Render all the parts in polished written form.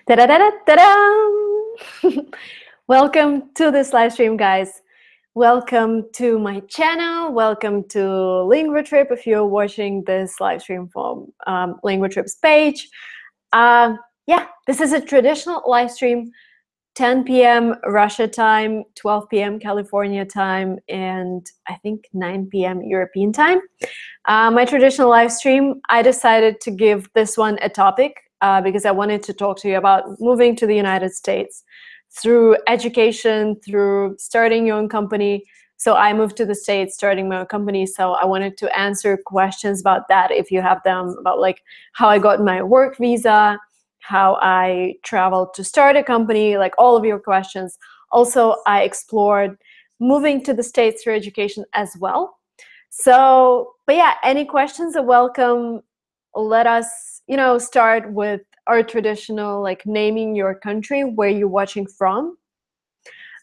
Ta-da-da-da-da-da! Welcome to this live stream, guys. Welcome to my channel. Welcome to LinguaTrip if you're watching this live stream from LinguaTrip's page. Yeah, this is a traditional live stream, 10 p.m. Russia time, 12 p.m. California time, and I think 9 p.m. European time. My traditional live stream, I decided to give this one a topic because I wanted to talk to you about moving to the United States through education, through starting your own company. So I moved to the States starting my own company, so I wanted to answer questions about that if you have them, about like how I got my work visa, how I traveled to start a company, like all of your questions. Also, I explored moving to the States through education as well. So, but yeah, any questions are welcome. Let us, start with our traditional, like naming your country, where you're watching from.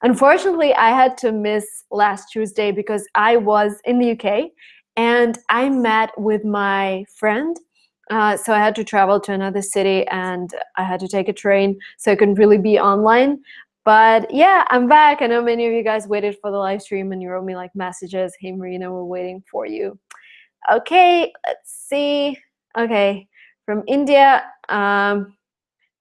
Unfortunately, I had to miss last Tuesday because I was in the UK and I met with my friend. So I had to travel to another city and I had to take a train, so I couldn't really be online. But yeah, I'm back. I know many of you guys waited for the live stream and you wrote me like messages. Hey, Marina, we're waiting for you. Okay, let's see. Okay, from India,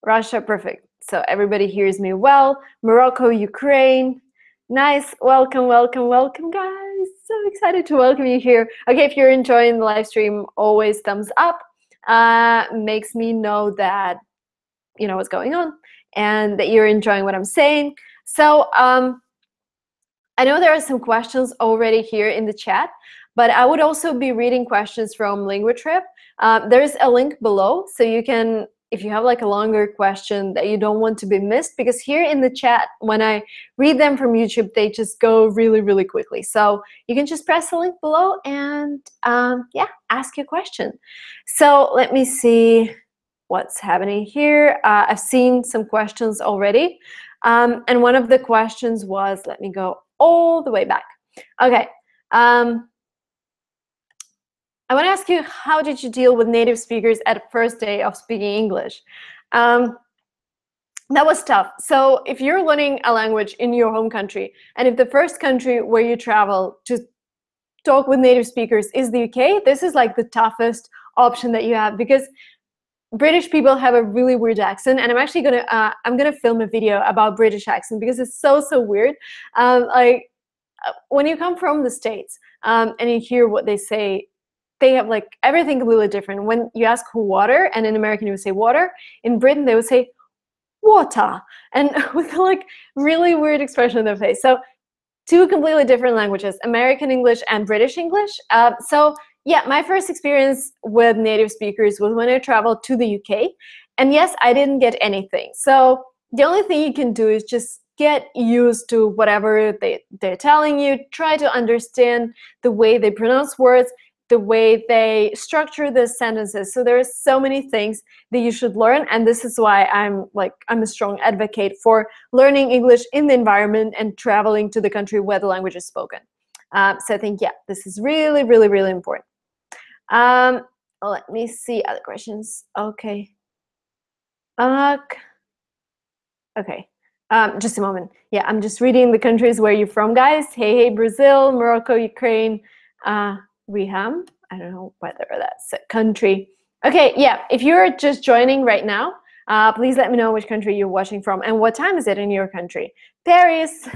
Russia, perfect. So everybody hears me well. Morocco, Ukraine. Nice. Welcome, welcome, welcome, guys. So excited to welcome you here. Okay, if you're enjoying the live stream, always thumbs up. Makes me know that you know what's going on and that you're enjoying what I'm saying. So I know there are some questions already here in the chat, but I would also be reading questions from LinguaTrip. There's a link below, so you can, if you have like a longer question that you don't want to be missed, because here in the chat, when I read them from YouTube, they just go really, really quickly. So you can just press the link below and yeah, ask your question. So let me see what's happening here. I've seen some questions already. And one of the questions was, let me go all the way back. Okay. I want to ask you, how did you deal with native speakers at the first day of speaking English? That was tough. So if you're learning a language in your home country, and if the first country where you travel to talk with native speakers is the UK, this is like the toughest option that you have, because British people have a really weird accent, and I'm actually gonna film a video about British accent because it's so weird. When you come from the States and you hear what they say, they have like everything completely different. When you ask who water, and in American you would say water, in Britain they would say water, and with like really weird expression on their face. So two completely different languages, American English and British English. So yeah, my first experience with native speakers was when I traveled to the UK. And yes, I didn't get anything. So the only thing you can do is just get used to whatever they're telling you. Try to understand the way they pronounce words, the way they structure the sentences. So there are so many things that you should learn, and this is why I'm a strong advocate for learning English in the environment and traveling to the country where the language is spoken. So I think, yeah, this is really, really, really important. Let me see other questions. Okay. Okay. Just a moment. Yeah, I'm just reading the countries where you're from, guys. Hey, Brazil, Morocco, Ukraine, Riham, I don't know whether that's a country. Okay, yeah, if you're just joining right now, please let me know which country you're watching from and what time is it in your country. Paris,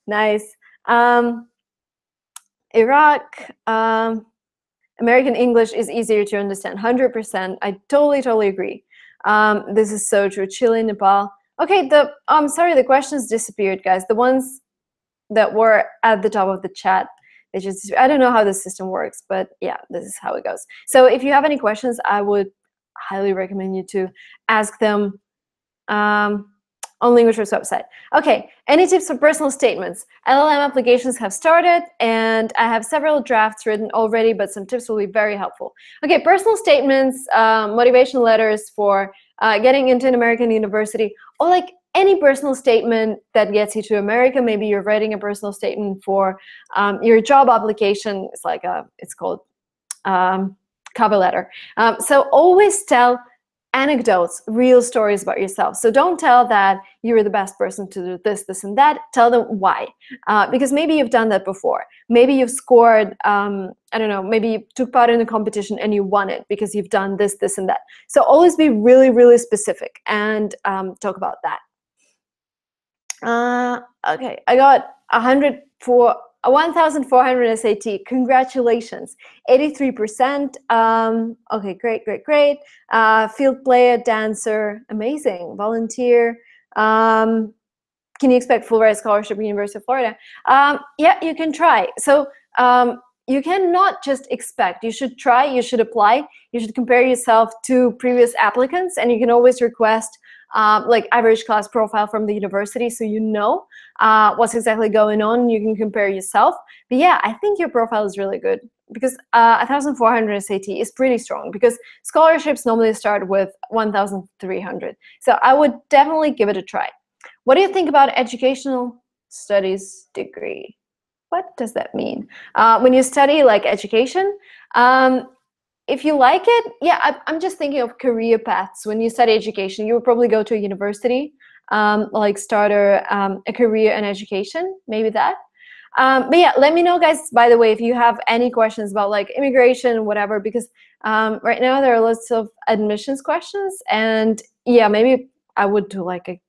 nice. Iraq, American English is easier to understand, 100%. I totally agree. This is so true. Chile, Nepal. Okay, I'm sorry, the questions disappeared, guys. The ones that were at the top of the chat, I don't know how the system works, but yeah, this is how it goes. So if you have any questions, I would highly recommend you to ask them on LinguaTrip's website. Okay, any tips for personal statements? LLM applications have started, and I have several drafts written already, but some tips will be very helpful. Okay, personal statements, motivation letters for getting into an American university, or like any personal statement that gets you to America. Maybe you're writing a personal statement for your job application. It's like it's called cover letter. So always tell anecdotes, real stories about yourself. So don't tell that you were the best person to do this, this, and that. Tell them why. Because maybe you've done that before. Maybe you've scored, I don't know, maybe you took part in a competition and you won it because you've done this, this, and that. So always be really, really specific and talk about that. Okay, I got 1,400 SAT. Congratulations, 83%. Okay, great, great, great. Field player, dancer, amazing. Volunteer. Can you expect full ride scholarship at University of Florida? Yeah, you can try. So you cannot just expect. You should try. You should apply. You should compare yourself to previous applicants, and you can always request like average class profile from the university, so you know what's exactly going on. You can compare yourself. But yeah, I think your profile is really good because 1,400 SAT is pretty strong because scholarships normally start with 1,300. So I would definitely give it a try. What do you think about educational studies degree? What does that mean? When you study like education, if you like it, yeah, I'm just thinking of career paths. When you study education, you would probably go to a university, like start a career in education, maybe that. But yeah, let me know, guys, by the way, if you have any questions about like immigration, whatever, because right now there are lots of admissions questions, and yeah, maybe I would do like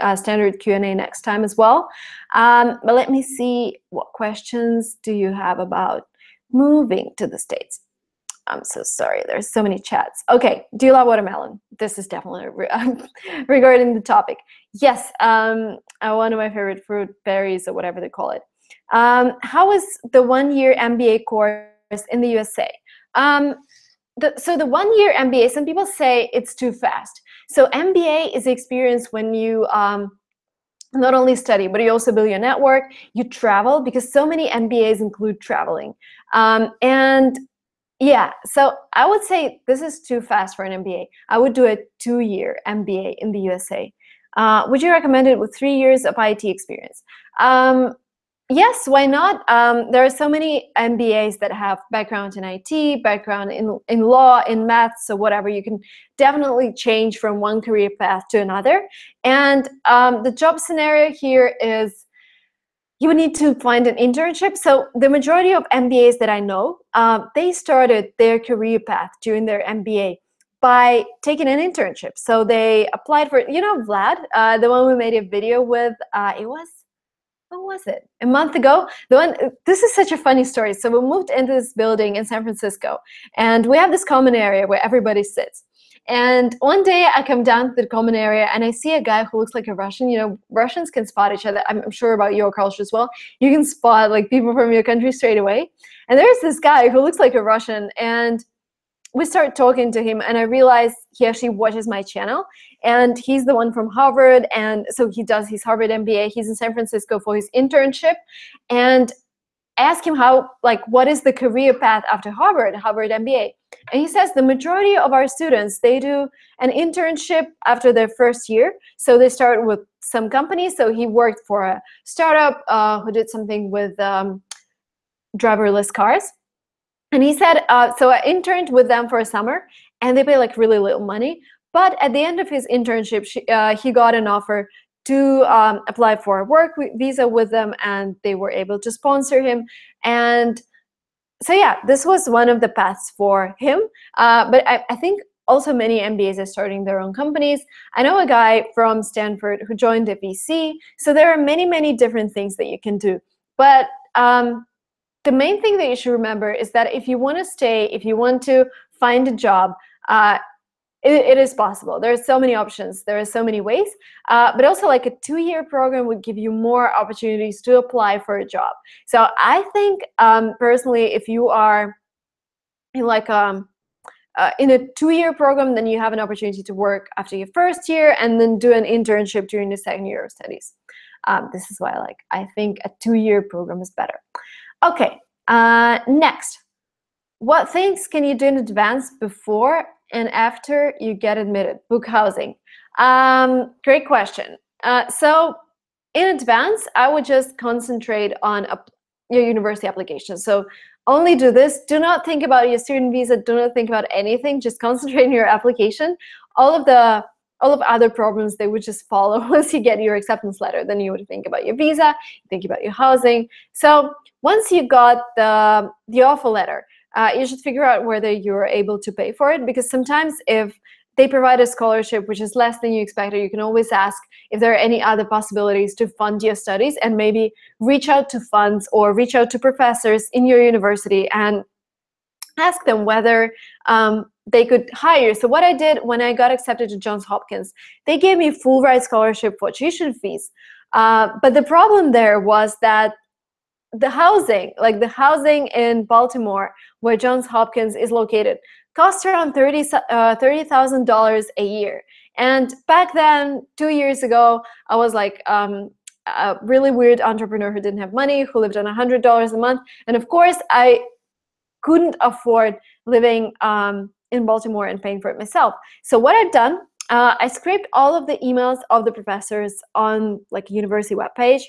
a standard Q&A next time as well. But let me see, what questions do you have about moving to the States? I'm so sorry, there's so many chats. Okay, do you love watermelon? This is definitely regarding the topic. Yes, one of my favorite fruit, berries, or whatever they call it. How was the one-year MBA course in the USA? So the one-year MBA, some people say it's too fast. So MBA is the experience when you not only study, but you also build your network, you travel, because so many MBAs include traveling. And yeah, so I would say this is too fast for an MBA. I would do a 2-year MBA in the USA. Would you recommend it with 3 years of IT experience? Yes, why not? There are so many MBAs that have background in IT, background in law, in maths, so whatever. You can definitely change from one career path to another. And the job scenario here is you would need to find an internship. So the majority of MBAs that I know, they started their career path during their MBA by taking an internship. So they applied for, you know, Vlad, the one we made a video with, when was it? A month ago. This is such a funny story. So we moved into this building in San Francisco, and we have this common area where everybody sits. And one day I come down to the common area and I see a guy who looks like a Russian. You know, Russians can spot each other. I'm sure about your culture as well. You can spot like people from your country straight away. And there's this guy who looks like a Russian, and we start talking to him, and I realized he actually watches my channel, and he's the one from Harvard, and so he does his Harvard MBA. He's in San Francisco for his internship, and I asked him what is the career path after Harvard MBA, and he says the majority of our students, they do an internship after their first year. So they start with some companies. So he worked for a startup who did something with driverless cars. And he said, so I interned with them for a summer, and they pay like really little money. But at the end of his internship, he got an offer to apply for a work visa with them, and they were able to sponsor him. And so yeah, this was one of the paths for him. But I think also many MBAs are starting their own companies. I know a guy from Stanford who joined a VC. So there are many, many different things that you can do. But the main thing that you should remember is that if you want to stay, if you want to find a job, it is possible. There are so many options. There are so many ways. But also like a 2-year program would give you more opportunities to apply for a job. So I think personally, if you are in like in a 2-year program, then you have an opportunity to work after your first year and then do an internship during the second year of studies. This is why I think a 2-year program is better. Okay, next. What things can you do in advance before and after you get admitted? Book housing. Great question. So in advance, I would just concentrate on your university application. So Only do this. Do not think about your student visa. Do not think about anything. Just concentrate on your application. All of other problems, they would just follow once you get your acceptance letter. Then you would think about your visa, think about your housing. So once you got the offer letter, you should figure out whether you're able to pay for it, because sometimes if they provide a scholarship which is less than you expected, you can always ask if there are any other possibilities to fund your studies, and maybe reach out to funds or reach out to professors in your university and ask them whether they could hire. So what I did when I got accepted to Johns Hopkins, they gave me full ride scholarship for tuition fees. But the problem there was that the housing, like the housing in Baltimore, where Johns Hopkins is located, costs around $30,000 a year. And back then, 2 years ago, I was like a really weird entrepreneur who didn't have money, who lived on $100 a month. And of course, I couldn't afford living in Baltimore and paying for it myself. So what I've done, I scraped all of the emails of the professors on like a university webpage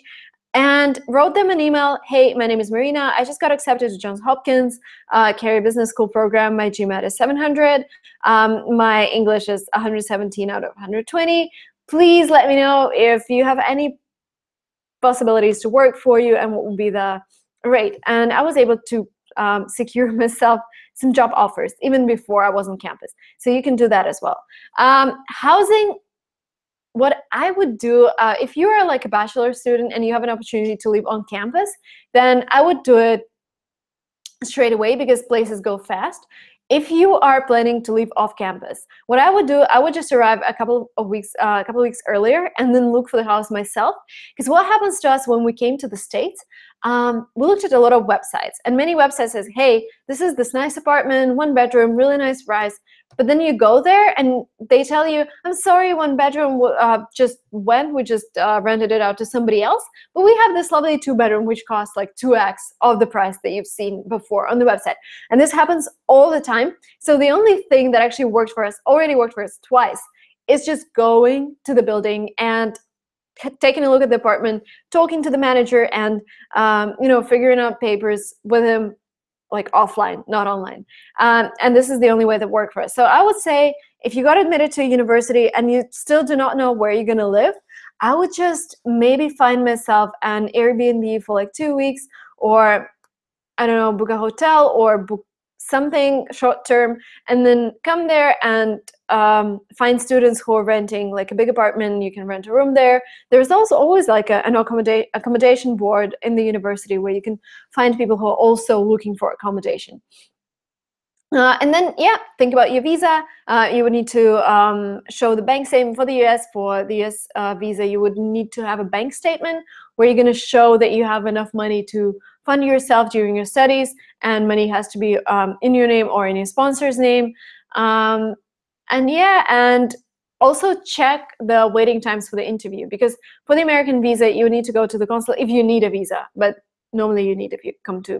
and wrote them an email. Hey, my name is Marina. I just got accepted to Johns Hopkins Carey Business School program. My GMAT is 700. My English is 117 out of 120. Please let me know if you have any possibilities to work for you and what would be the rate. And I was able to secure myself some job offers even before I was on campus. So you can do that as well. Housing, what I would do, if you are like a bachelor student and you have an opportunity to live on campus, then I would do it straight away because places go fast. If you are planning to leave off campus, what I would do, I would just arrive a couple of weeks earlier and then look for the house myself. Because what happens to us when we came to the States, we looked at a lot of websites, and many websites says, hey, this is this nice apartment, 1 bedroom, really nice price. But then you go there and they tell you, I'm sorry, 1 bedroom just went, we just rented it out to somebody else. But we have this lovely 2 bedroom, which costs like 2x of the price that you've seen before on the website. And this happens all the time. So the only thing that actually already worked for us twice, is just going to the building and taking a look at the apartment, talking to the manager, and figuring out papers with him, like offline, not online. And this is the only way that worked for us. So I would say if you got admitted to a university and you still do not know where you're going to live, I would just maybe find myself an Airbnb for like 2 weeks, or I don't know, book a hotel or book something short term, and then come there and find students who are renting like a big apartment. You can rent a room there. There's also always like an accommodation board in the university where you can find people who are also looking for accommodation. And then, yeah, think about your visa. You would need to show the bank statement for the US. For the US visa, you would need to have a bank statement where you're going to show that you have enough money to fund yourself during your studies, and money has to be in your name or in your sponsor's name. And yeah, and also check the waiting times for the interview, because for the American visa, you need to go to the consulate if you need a visa, but normally you need if you come to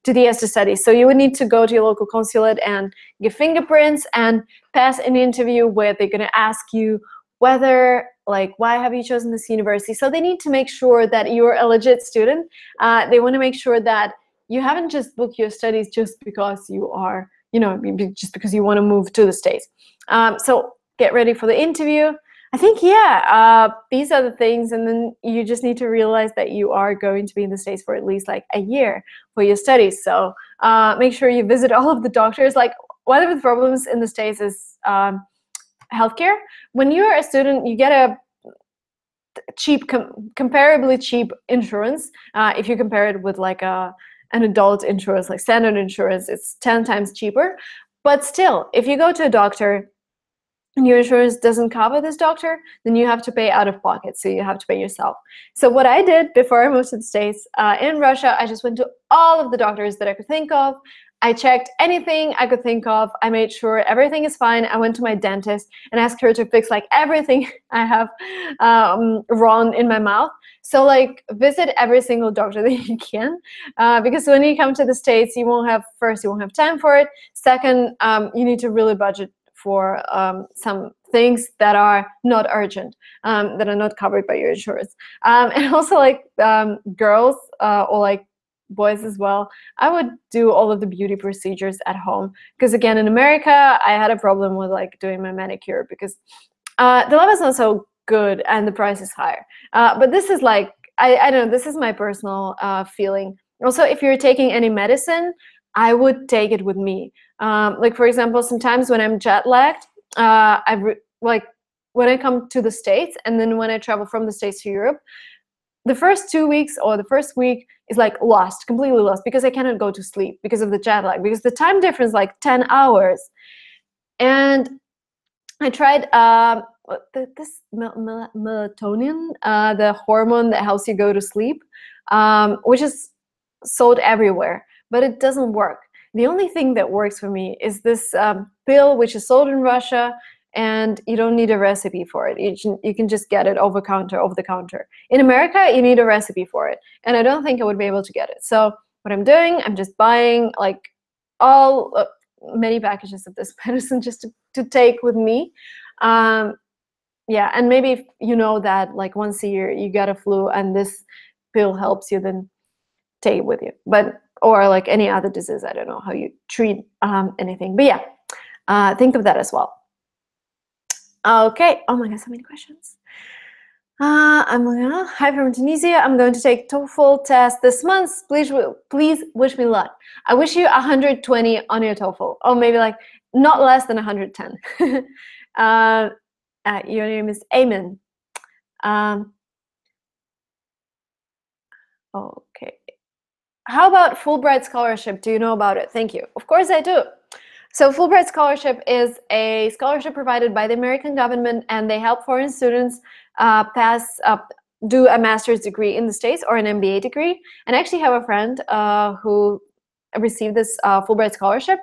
the US to study. So you would need to go to your local consulate and give fingerprints and pass an interview where they're going to ask you whether, like, why have you chosen this university? So they need to make sure that you're a legit student. They want to make sure that you haven't just booked your studies just because you are, just because you want to move to the States. So get ready for the interview. I think, yeah, these are the things, and then you just need to realize that you are going to be in the States for at least like a year for your studies. So make sure you visit all of the doctors. Like, one of the problems in the States is healthcare. When you're a student, you get a cheap, comparably cheap insurance. If you compare it with like an adult insurance, like standard insurance, it's 10 times cheaper. But still, if you go to a doctor and your insurance doesn't cover this doctor, then you have to pay out of pocket. So you have to pay yourself. So what I did before I moved to the States, in Russia, I just went to all of the doctors that I could think of. I checked anything I could think of. I made sure everything is fine. I went to my dentist and asked her to fix like everything I have wrong in my mouth. So like, visit every single doctor that you can, because when you come to the States, you won't have time for it. Second, you need to really budget for some things that are not urgent, that are not covered by your insurance. And also like girls or like boys as well, I would do all of the beauty procedures at home. Because again, in America, I had a problem with like doing my manicure because the lab is not so good and the price is higher. But this is like, I don't know, this is my personal feeling. Also, if you're taking any medicine, I would take it with me. Like for example, sometimes when I'm jet lagged, like when I come to the States and then when I travel from the States to Europe, the first 2 weeks or the first week is like lost, completely lost, because I cannot go to sleep because of the jet lag, because the time difference like 10 hours. And I tried this melatonin, the hormone that helps you go to sleep, which is sold everywhere, but it doesn't work. The only thing that works for me is this pill, which is sold in Russia, and you don't need a recipe for it. You can just get it over the counter. In America, you need a recipe for it, and I don't think I would be able to get it. So what I'm doing, I'm just buying like all many packages of this medicine just to take with me. Yeah, and maybe if you know that like once a year you get a flu and this pill helps you, then take it with you. But or like any other disease, I don't know how you treat anything. But yeah, think of that as well. Okay. Oh my God, so many questions. Hi from Tunisia. I'm going to take TOEFL test this month. Please wish me luck. I wish you 120 on your TOEFL, or maybe like not less than 110. Your name is Amen. Okay. How about Fulbright Scholarship? Do you know about it? Thank you. Of course I do. So Fulbright Scholarship is a scholarship provided by the American government, and they help foreign students do a master's degree in the States or an MBA degree. And I actually have a friend who received this Fulbright Scholarship.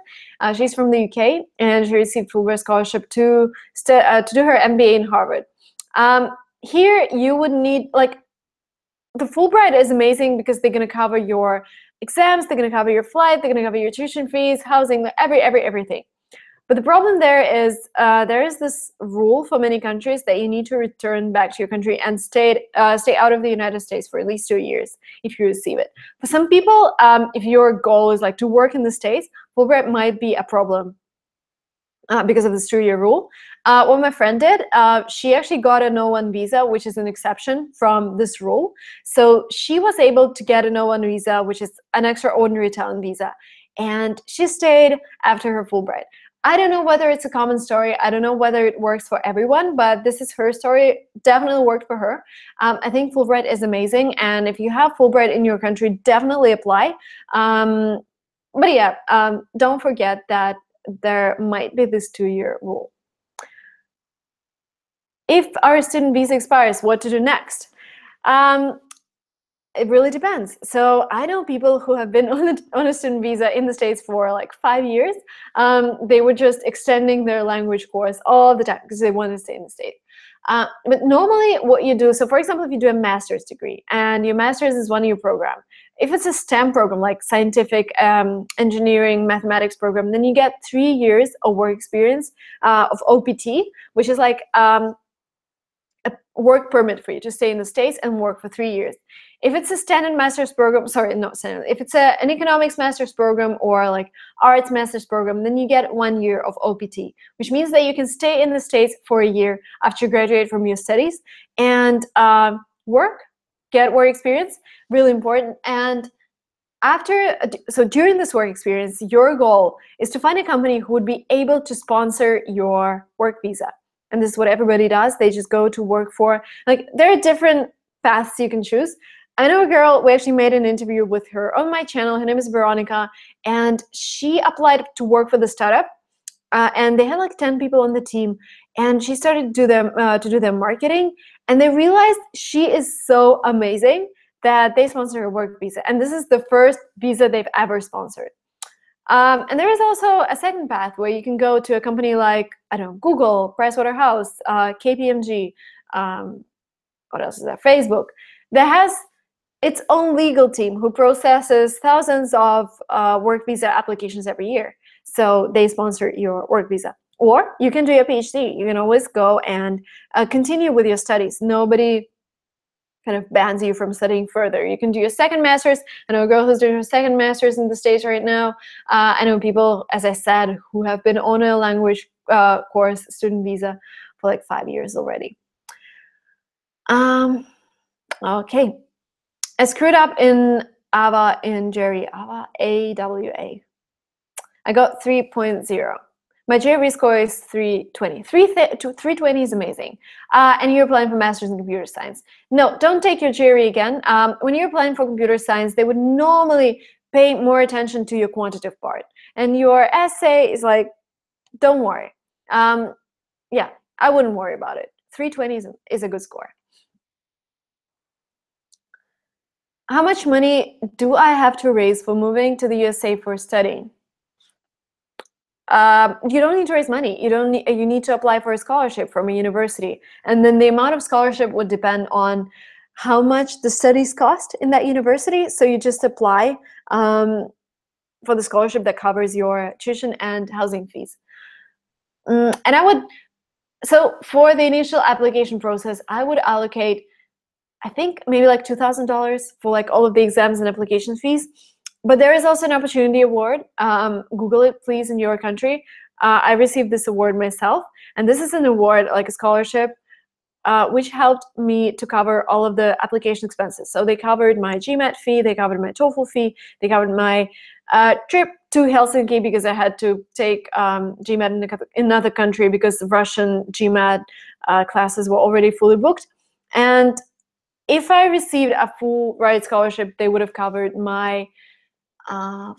She's from the UK, and she received Fulbright Scholarship to do her MBA in Harvard. Here you would need, like, the Fulbright is amazing because they're going to cover your exams, they're going to cover your flight, they're going to cover your tuition fees, housing, everything. But the problem there is this rule for many countries that you need to return back to your country and stay out of the United States for at least 2 years if you receive it. For some people, if your goal is like to work in the States, Fulbright might be a problem because of this 2-year rule. What my friend did, she actually got a No-1 visa, which is an exception from this rule. So she was able to get a No-1 visa, which is an extraordinary talent visa. And she stayed after her Fulbright. I don't know whether it's a common story. I don't know whether it works for everyone, but this is her story. Definitely worked for her. I think Fulbright is amazing. And if you have Fulbright in your country, definitely apply. But yeah, don't forget that there might be this 2-year rule. If our student visa expires, what to do next? It really depends. So I know people who have been on a student visa in the States for like 5 years. They were just extending their language course all the time because they wanted to stay in the States. But normally what you do, so for example, if you do a master's degree and your master's is 1-year program, if it's a STEM program like scientific, engineering, mathematics program, then you get 3 years of work experience of OPT, which is like a work permit for you to stay in the States and work for 3 years. If it's a standard master's program, sorry, not standard, if it's an economics master's program or like arts master's program, then you get 1 year of OPT, which means that you can stay in the States for a year after you graduate from your studies and get work experience, really important. And so during this work experience, your goal is to find a company who would be able to sponsor your work visa. And this is what everybody does. They just go to work for, like, there are different paths you can choose. I know a girl, we actually made an interview with her on my channel. Her name is Veronica, and she applied to work for the startup. And they had like 10 people on the team, and she started to do their marketing, and they realized she is so amazing that they sponsor her work visa. And this is the first visa they've ever sponsored. And there is also a second path where you can go to a company like, I don't know, Google, Pricewaterhouse, KPMG, what else is there? Facebook, that has its own legal team who processes thousands of work visa applications every year. So they sponsor your work visa. Or you can do your PhD. You can always go and continue with your studies. Nobody kind of bans you from studying further. You can do your second master's. I know a girl who's doing her second master's in the States right now. I know people, as I said, who have been on a language course, student visa, for like 5 years already. Okay. I screwed up in AWA in Jerry. AWA, A-W-A. I got 3.0. My GRE score is 320. 320 is amazing. And you're applying for Masters in Computer Science. No, don't take your GRE again. When you're applying for computer science, they would normally pay more attention to your quantitative part. And your essay is like, don't worry. Yeah, I wouldn't worry about it. 320 is a good score. How much money do I have to raise for moving to the USA for studying? You don't need to raise money. You need to apply for a scholarship from a university, and then the amount of scholarship would depend on how much the studies cost in that university. So you just apply for the scholarship that covers your tuition and housing fees. So for the initial application process, I would allocate, I think, maybe like $2,000 for like all of the exams and application fees. But there is also an opportunity award. Google it, please, in your country. I received this award myself. And this is an award, like a scholarship, which helped me to cover all of the application expenses. So they covered my GMAT fee, they covered my TOEFL fee, they covered my trip to Helsinki because I had to take GMAT in another country because the Russian GMAT classes were already fully booked. And if I received a full ride scholarship, they would have covered my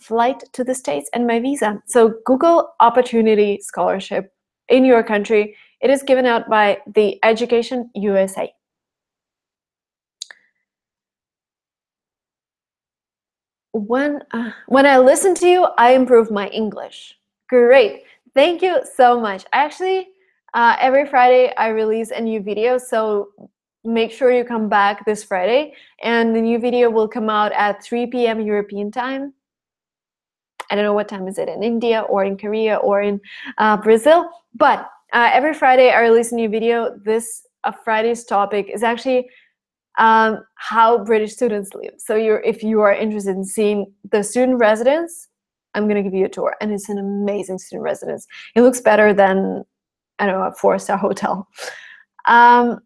flight to the States and my visa. So Google Opportunity Scholarship in your country. It is given out by the Education USA. When I listen to you, I improve my English. Great. Thank you so much. Actually, every Friday I release a new video, so make sure you come back this Friday, and the new video will come out at 3 p.m. European time. I don't know what time is it in India or in Korea or in Brazil, but every Friday I release a new video. This Friday's topic is actually how British students live. So if you are interested in seeing the student residence, I'm going to give you a tour, and it's an amazing student residence. It looks better than, I don't know, a 4-star hotel. How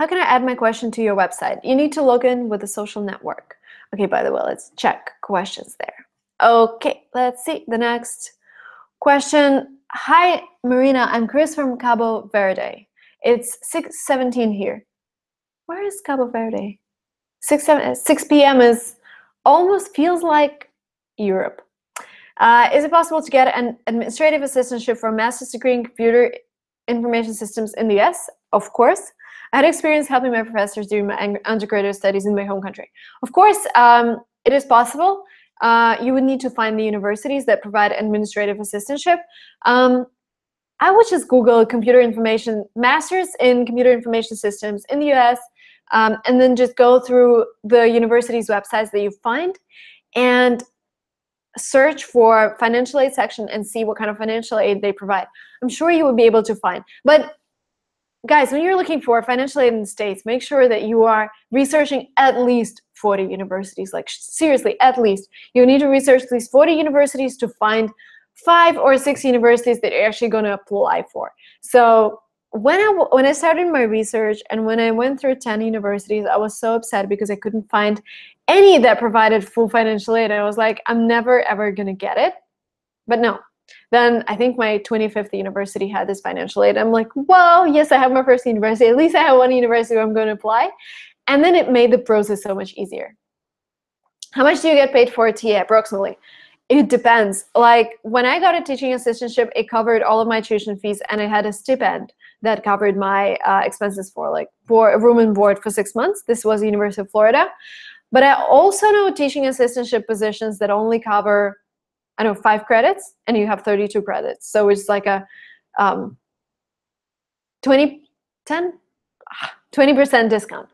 can I add my question to your website? You need to log in with a social network. Okay, by the way, let's check questions there. Okay, let's see the next question. Hi, Marina, I'm Chris from Cabo Verde. It's 6:17 here. Where is Cabo Verde? 6 p.m. is almost feels like Europe. Is it possible to get an administrative assistantship for a master's degree in computer information systems in the US? Of course. I had experience helping my professors during my undergraduate studies in my home country. Of course, it is possible. You would need to find the universities that provide administrative assistantship. I would just Google Masters in Computer Information Systems in the US, and then just go through the university's websites that you find and search for financial aid section and see what kind of financial aid they provide. I'm sure you would be able to find. But guys, when you're looking for financial aid in the States, make sure that you are researching at least 40 universities. Like, seriously, at least. You need to research at least 40 universities to find 5 or 6 universities that you're actually going to apply for. So when I started my research and when I went through 10 universities, I was so upset because I couldn't find any that provided full financial aid. I was like, I'm never, ever going to get it. But no. Then I think my 25th university had this financial aid. I'm like, well, yes, I have my first university. At least I have one university where I'm going to apply. And then it made the process so much easier. How much do you get paid for a TA approximately? It depends. Like when I got a teaching assistantship, it covered all of my tuition fees, and I had a stipend that covered my expenses for room and board for 6 months. This was the University of Florida. But I also know teaching assistantship positions that only cover 5 credits, and you have 32 credits. So it's like a 20% discount.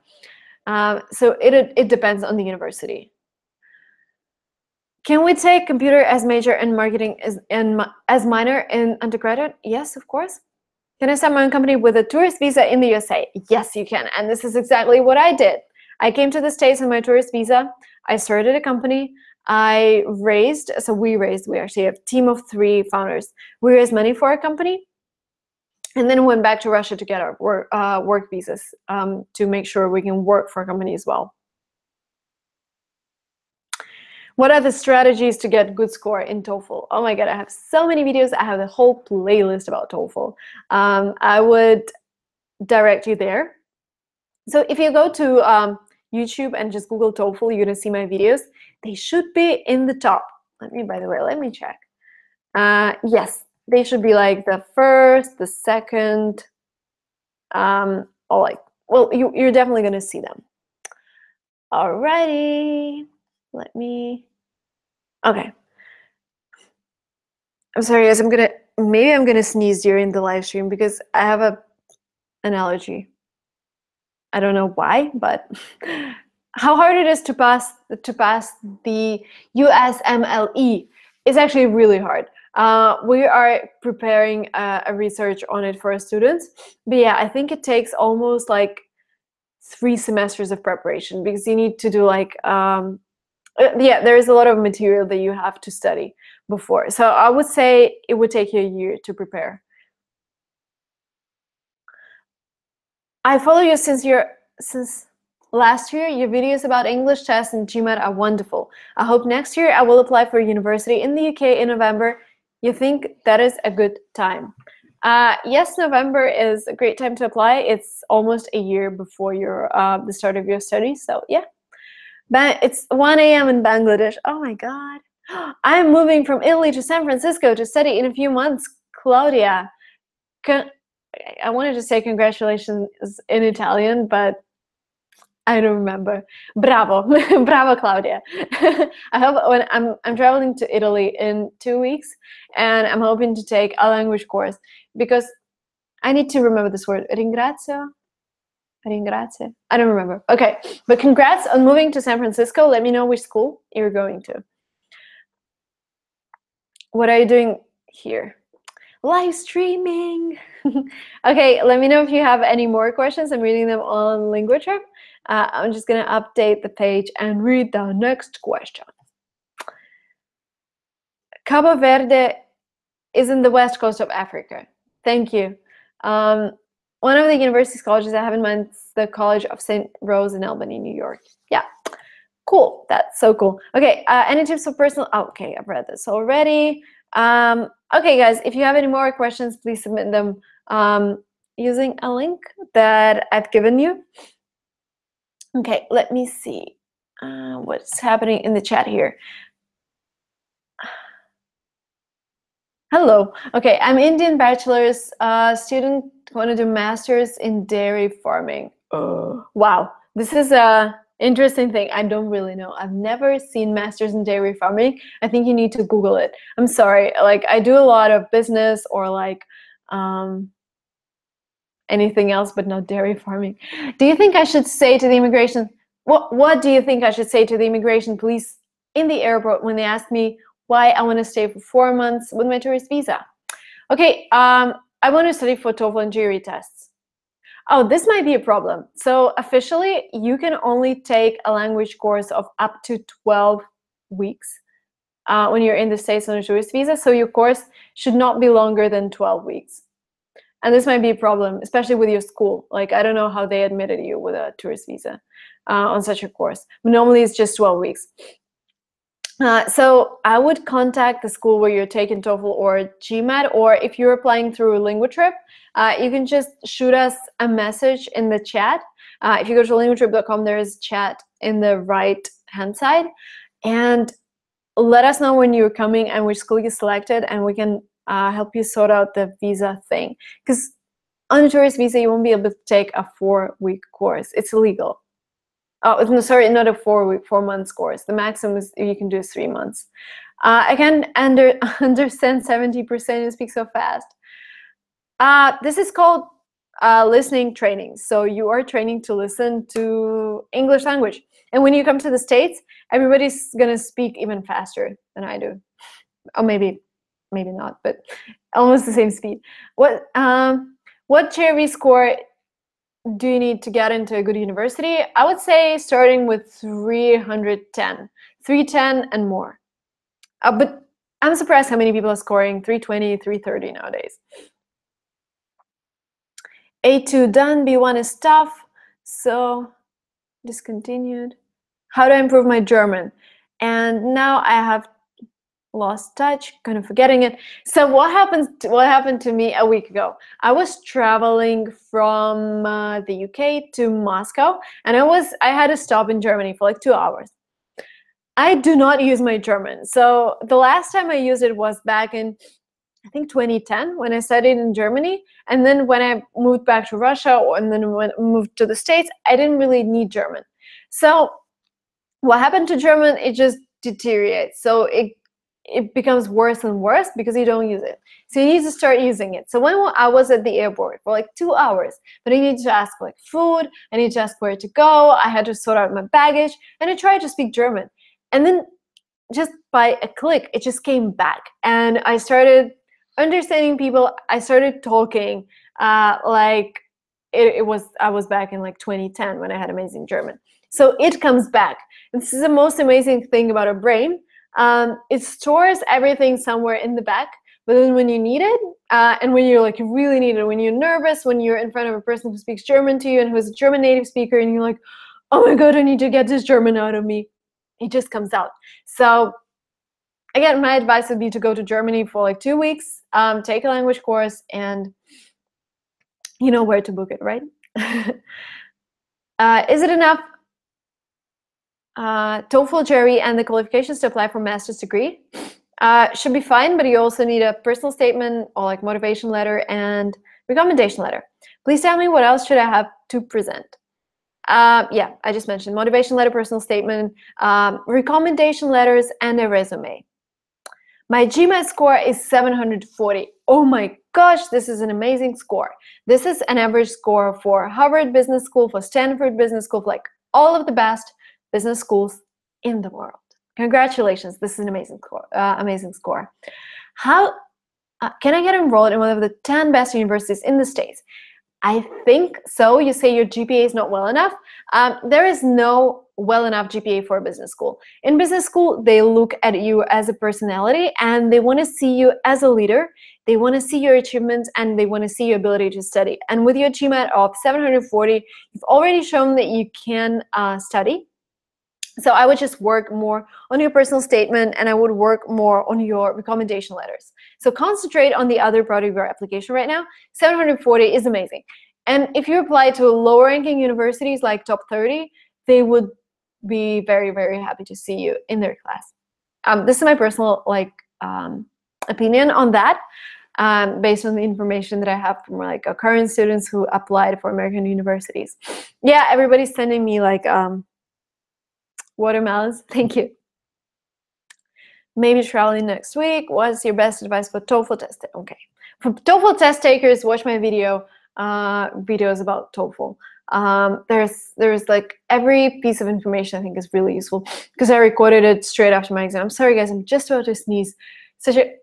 So it depends on the university. Can we take computer as major and marketing as minor in undergraduate? Yes, of course. Can I start my own company with a tourist visa in the USA? Yes, you can. And this is exactly what I did. I came to the States on my tourist visa. I started a company. We actually have a team of 3 founders. We raised money for our company and then went back to Russia to get our work visas to make sure we can work for a company as well. What are the strategies to get good score in TOEFL? Oh my God, I have so many videos. I have a whole playlist about TOEFL. I would direct you there. So if you go to YouTube and just Google TOEFL, you're gonna see my videos. They should be in the top. Let me check. Yes, they should be like the first, the second, or like, well, you're definitely gonna see them. Alrighty, okay. I'm sorry guys, maybe I'm gonna sneeze during the live stream because I have an allergy. I don't know why, but how hard it is to pass the USMLE is actually really hard. We are preparing a research on it for our students, but yeah, I think it takes almost like 3 semesters of preparation because you need to do like yeah, there is a lot of material that you have to study before. So I would say it would take you a year to prepare. I follow you since last year. Your videos about English tests and GMAT are wonderful. I hope next year I will apply for a university in the UK in November. You think that is a good time? Yes, November is a great time to apply. It's almost a year before your the start of your studies. So yeah, but it's 1 a.m. in Bangladesh. Oh my God. I'm moving from Italy to San Francisco to study in a few months. Claudia. I wanted to say congratulations in Italian, but I don't remember. Bravo, bravo, Claudia. I hope when I'm traveling to Italy in 2 weeks, and I'm hoping to take a language course because I need to remember this word. Ringrazio. Ringrazio. I don't remember. Okay, but congrats on moving to San Francisco. Let me know which school you're going to. What are you doing here? Live streaming. Okay, let me know if you have any more questions. I'm reading them on LinguaTrip. I'm just gonna update the page and read the next question. Cabo Verde is in the west coast of Africa. Thank you. One of the university colleges I have in mind is the College of St. Rose in Albany, New York. Yeah, cool. That's so cool. Okay, any tips for personal? Oh, okay, I've read this already. Okay, guys, if you have any more questions, please submit them using a link that I've given you. Okay, let me see what's happening in the chat here. Hello. Okay, I'm Indian bachelor's student, want to do master's in dairy farming. Wow, this is a interesting thing. I don't really know. I've never seen master's in dairy farming. I think you need to Google it. I'm sorry. Like I do a lot of business or like anything else, but not dairy farming. Do you think I should say to the immigration? What do you think I should say to the immigration police in the airport when they ask me why I want to stay for 4 months with my tourist visa? Okay, I want to study for TOEFL and GRE tests. Oh, this might be a problem. So officially, you can only take a language course of up to 12 weeks when you're in the States on a tourist visa. So your course should not be longer than 12 weeks. And this might be a problem, especially with your school. Like, I don't know how they admitted you with a tourist visa on such a course. But normally, it's just 12 weeks. So I would contact the school where you're taking TOEFL or GMAT, or if you're applying through LinguaTrip, you can just shoot us a message in the chat. If you go to linguatrip.com, there is chat in the right-hand side. And let us know when you're coming and which school you selected, and we can help you sort out the visa thing. Because on a tourist visa, you won't be able to take a 4-week course. It's illegal. Oh, no, sorry, not a 4 months course. The maximum is you can do is 3 months. I can understand 70%. You speak so fast. This is called listening training. So you are training to listen to English language. And when you come to the States, everybody's gonna speak even faster than I do. Or maybe not, but almost the same speed. What GRE score do you need to get into a good university? I would say starting with 310, 310 and more. But I'm surprised how many people are scoring 320, 330 nowadays. A2 done, B1 is tough, so discontinued. How do I improve my German? And now I have lost touch, kind of forgetting it. So what happened to me a week ago? I was traveling from the UK to Moscow, and I had to stop in Germany for like 2 hours. I do not use my German. So the last time I used it was back in, I think, 2010 when I studied in Germany. And then when I moved back to Russia and then when I moved to the States, I didn't really need German. So what happened to German? It just deteriorates. So it becomes worse and worse because you don't use it. So you need to start using it. So when I was at the airport for like 2 hours, but I needed to ask for like food, I needed to ask where to go, I had to sort out my baggage, and I tried to speak German. And then just by a click, it just came back. And I started understanding people. I started talking like I was back in like 2010 when I had amazing German. So it comes back. And this is the most amazing thing about our brain. It stores everything somewhere in the back, but then when you need it, and when you're like, you really need it, when you're nervous, when you're in front of a person who speaks German to you and who's a German native speaker, and you're like, oh my God, I need to get this German out of me. It just comes out. So again, my advice would be to go to Germany for like 2 weeks, take a language course, and you know where to book it, right? Is it enough TOEFL, GRE, and the qualifications to apply for master's degree? Should be fine, but you also need a personal statement or like motivation letter and recommendation letter. Please tell me what else should I have to present. Yeah, I just mentioned motivation letter, personal statement, recommendation letters, and a resume. My GMAT score is 740. Oh my gosh, this is an amazing score. This is an average score for Harvard Business School, for Stanford Business School, for like all of the best business schools in the world. Congratulations, this is an amazing score. Amazing score. How can I get enrolled in one of the 10 best universities in the States? I think so. You say your GPA is not well enough. There is no well enough GPA for a business school. In business school, they look at you as a personality and they want to see you as a leader. They want to see your achievements and they want to see your ability to study. And with your GMAT of 740, you've already shown that you can study. So I would just work more on your personal statement and I would work more on your recommendation letters. So concentrate on the other part of your application right now. 740 is amazing. And if you apply to lower ranking universities like top 30, they would be very, very happy to see you in their class. This is my personal opinion on that, based on the information that I have from like current students who applied for American universities. Yeah, everybody's sending me like watermelons. Thank you. Maybe traveling next week. What's your best advice for TOEFL test? Okay, for TOEFL test takers, watch my videos about TOEFL. There's like every piece of information I think is really useful because I recorded it straight after my exam. I'm sorry guys, I'm just about to sneeze. Such a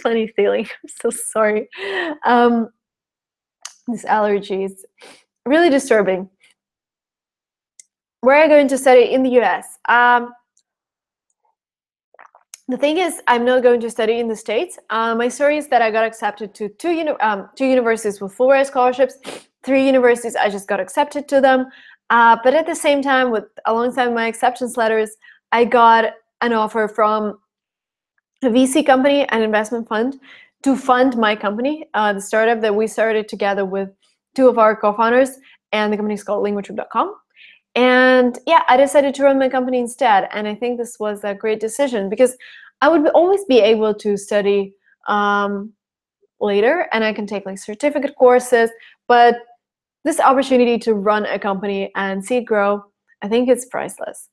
funny feeling. I'm so sorry. This allergy is really disturbing. Where are you going to study in the US? The thing is, I'm not going to study in the States. My story is that I got accepted to two universities with full ride scholarships. 3 universities, I just got accepted to them. But at the same time, alongside my acceptance letters, I got an offer from a VC company, an investment fund, to fund my company, the startup that we started together with 2 of our co-founders, and the company is called linguatrip.com. And yeah, I decided to run my company instead. And I think this was a great decision because I would always be able to study later and I can take like certificate courses. But this opportunity to run a company and see it grow, I think it's priceless.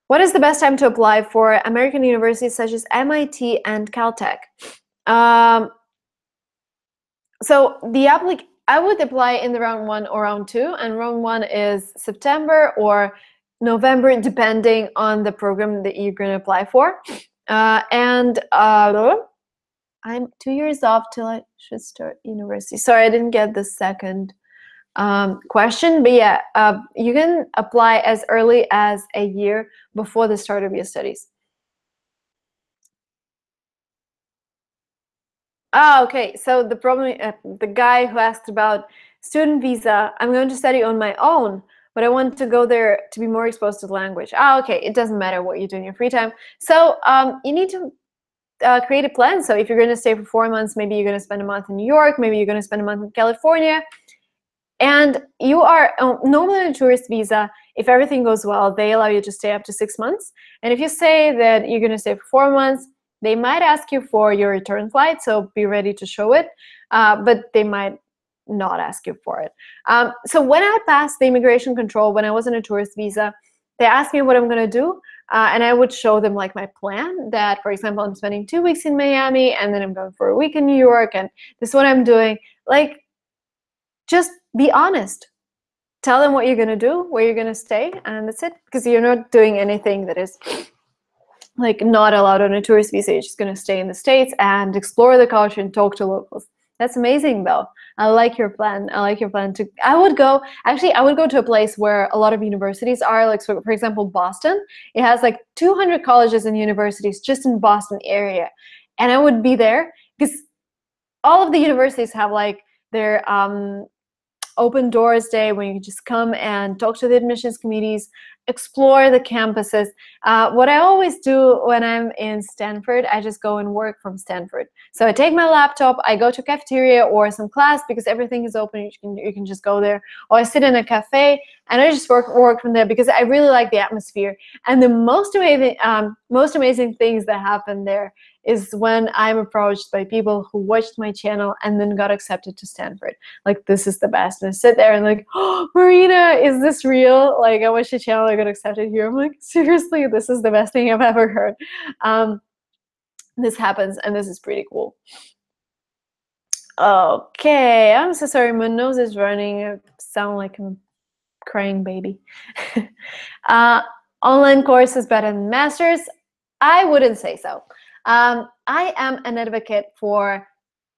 What is the best time to apply for American universities such as MIT and Caltech? So I would apply in the round 1 or round 2, and round 1 is September or November, depending on the program that you're going to apply for. I'm 2 years off till I should start university. Sorry, I didn't get the second question, but yeah, you can apply as early as a year before the start of your studies. Oh, okay. So the problem, the guy who asked about student visa, I'm going to study on my own, but I want to go there to be more exposed to the language. Oh, okay. It doesn't matter what you do in your free time. So you need to create a plan. So if you're going to stay for 4 months, maybe you're going to spend a month in New York, maybe you're going to spend a month in California, and you are normally on a tourist visa. If everything goes well, they allow you to stay up to 6 months. And if you say that you're going to stay for 4 months, they might ask you for your return flight, so be ready to show it, but they might not ask you for it. So when I passed the immigration control, when I was on a tourist visa, they asked me what I'm going to do, and I would show them like my plan that, for example, I'm spending 2 weeks in Miami, and then I'm going for a week in New York, and this is what I'm doing. Like, just be honest. Tell them what you're going to do, where you're going to stay, and that's it. Because you're not doing anything that is like not allowed on a tourist visa. You're just going to stay in the States and explore the culture and talk to locals. That's amazing, though. I like your plan. I like your plan to. I would go to a place where a lot of universities are. Like, so for example, Boston. It has like 200 colleges and universities just in Boston area, and I would be there because all of the universities have like their open doors day when you can just come and talk to the admissions committees, explore the campuses. What I always do when I'm in Stanford, I just go and work from Stanford. So I take my laptop, I go to cafeteria or some class because everything is open. You can just go there, or I sit in a cafe and I just work from there because I really like the atmosphere. And the most amazing things that happen there is when I'm approached by people who watched my channel and then got accepted to Stanford. Like, this is the best. And I sit there and like, oh, Marina, is this real? Like, I watched your channel, I got accepted here. I'm like, seriously, this is the best thing I've ever heard. This happens, and this is pretty cool. Okay, I'm so sorry. My nose is running. I sound like a crying baby. Online course is better than masters. I wouldn't say so. I am an advocate for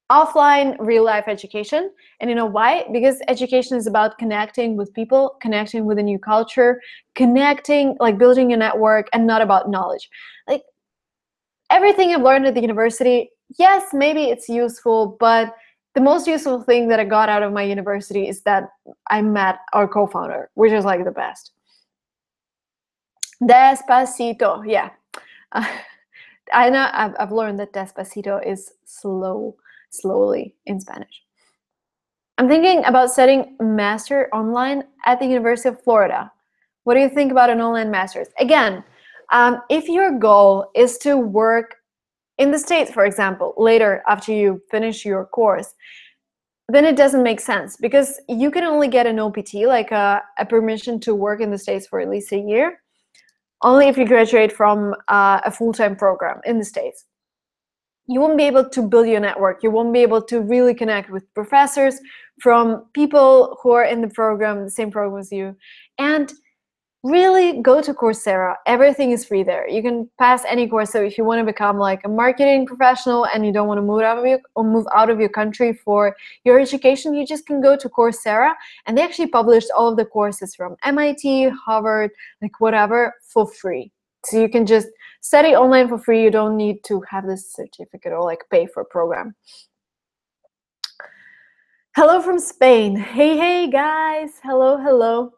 offline real-life education. And you know why? Because education is about connecting with people, connecting with a new culture, connecting, like building a network, and not about knowledge. Like, everything I've learned at the university, yes, maybe it's useful, but the most useful thing that I got out of my university is that I met our co-founder, which is like the best. Despacito, yeah. I know I've learned that Despacito is slowly in Spanish. I'm thinking about studying master online at the University of Florida. What do you think about an online master's? Again, if your goal is to work in the States, for example, later after you finish your course, then it doesn't make sense because you can only get an OPT, like a permission to work in the States for at least a year, only if you graduate from a full-time program in the States. You won't be able to build your network. You won't be able to really connect with professors from people who are in the program, the same program as you. And really go to Coursera. Everything is free there. You can pass any course. So if you want to become like a marketing professional and you don't want to move out of your country for your education, you just can go to Coursera, and they actually published all of the courses from MIT, Harvard, like whatever, for free. So you can just study online for free. You don't need to have this certificate or like pay for a program. Hello from Spain. Hey guys. Hello.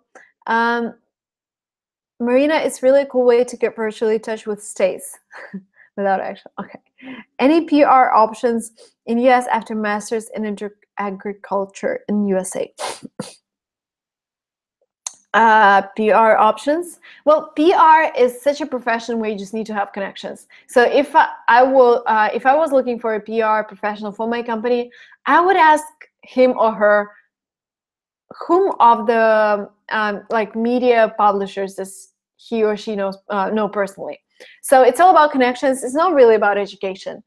Marina, it's really a cool way to get virtually in touch with states without actual. Okay. Any PR options in US after masters in agriculture in USA? PR options. Well, PR is such a profession where you just need to have connections. So if I was looking for a PR professional for my company, I would ask him or her whom of the like media publishers does he or she know personally. So it's all about connections. It's not really about education.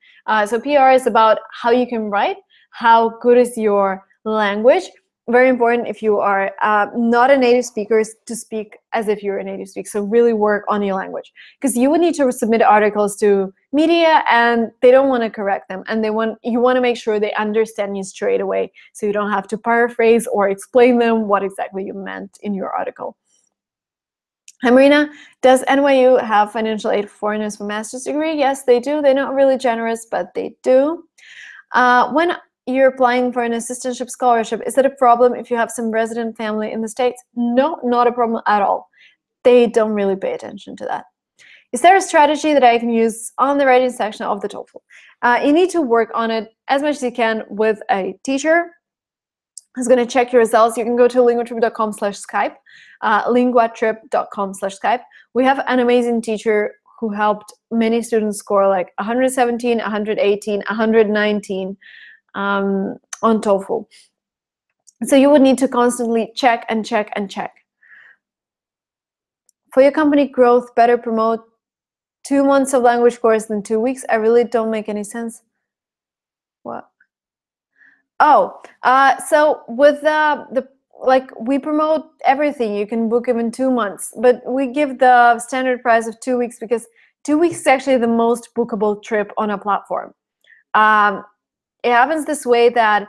So PR is about how you can write, how good is your language, very important if you are not a native speaker to speak as if you're a native speaker. So really work on your language, because you would need to submit articles to media and they don't want to correct them, and you want to make sure they understand you straight away, so you don't have to paraphrase or explain them what exactly you meant in your article. Hi Marina, does NYU have financial aid for foreigners with master's degree? Yes, they do. They're not really generous, but they do. When you're applying for an assistantship scholarship, is it a problem if you have some resident family in the States? No, not a problem at all. They don't really pay attention to that. Is there a strategy that I can use on the writing section of the TOEFL? You need to work on it as much as you can with a teacher who's going to check your results. You can go to linguatrip.com/Skype, linguatrip.com/Skype. We have an amazing teacher who helped many students score like 117, 118, 119 on TOEFL. So you would need to constantly check and check and check. For your company growth, better promote 2 months of language course than 2 weeks. I really don't make any sense. What? Oh, so with like we promote everything. You can book them in 2 months, but we give the standard price of 2 weeks because 2 weeks is actually the most bookable trip on a platform. It happens this way that